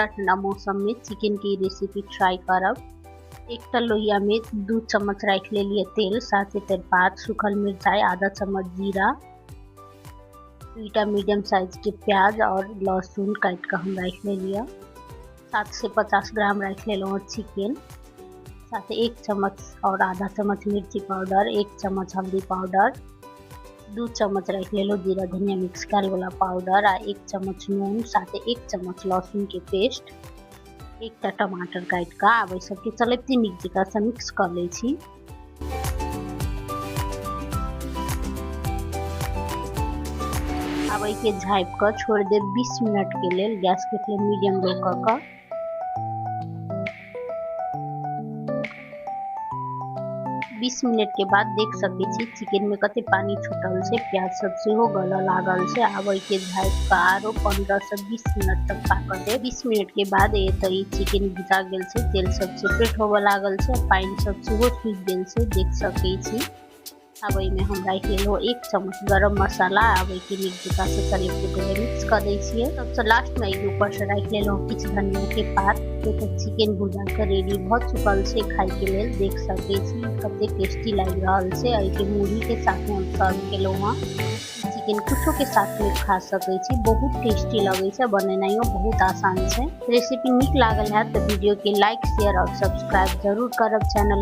ठंडा ठंडा मौसम में चिकन की रेसिपी ट्राई करब। एक लोहिया में 2 चम्मच रख ले लिए तेल, साथ ही तेजपात, सूखल मिर्चाई, आधा चम्मच जीरा, 2 मीडियम साइज के प्याज और लहसुन काट कर हम रख ले लिया। 7 से 50 ग्राम रख ले लो चिकन, साथ 1 चम्मच और आधा चम्मच मिर्ची पाउडर, 1 चम्मच हल्दी पाउडर, 2 चम्मच रख ले लो जीरा धनिया मिक्स करे वाला पाउडर, 1 चम्मच नून, साथ 1 चम्मच लहसुन के पेस्ट, 1 टमाटर काट का आब सबके चलते नीक जकाँ से मिक्स कर ले छी। अब के झाँप कर छोड़ दे 20 मिनट के लिए। गैस के फ्लेम मीडियम लो कर 20 मिनट के बाद देख सके छी चिकन में कते पानी छूटल से, प्याज सब से हो गल लागल से। अब के झाँप का आरो 15 से 20 मिनट तक पका दे। 20 मिनट के बाद ये तरी चिकन भुजा गेल से, तेल सब सेपरेट होवे लागल से, पानी सब से हो सूख गेल से देख सके छी। अब में हम रख लो 1 चम्मच गरम मसाला। अब के नीक जकाँ से चले मिक्स कर दै छियै। सबसे लास्ट में ऊपर से रख लो किछ धनिया के पात। तो चिकन भुजा के रेडी भ चुकल से, खाई के लेल देख सके छी कते टेस्टी लग रहल से। के मुरही के साथ में हम सर्व केलो हां। चिकन कुछो के साथ में खा सके छी, बहुत टेस्टी लगे छै, बनेनाइयो बहुत आसान छै। रेसिपी नीक लागल है तो वीडियो के लाइक शेयर और सब्सक्राइब जरूर करब चैनल।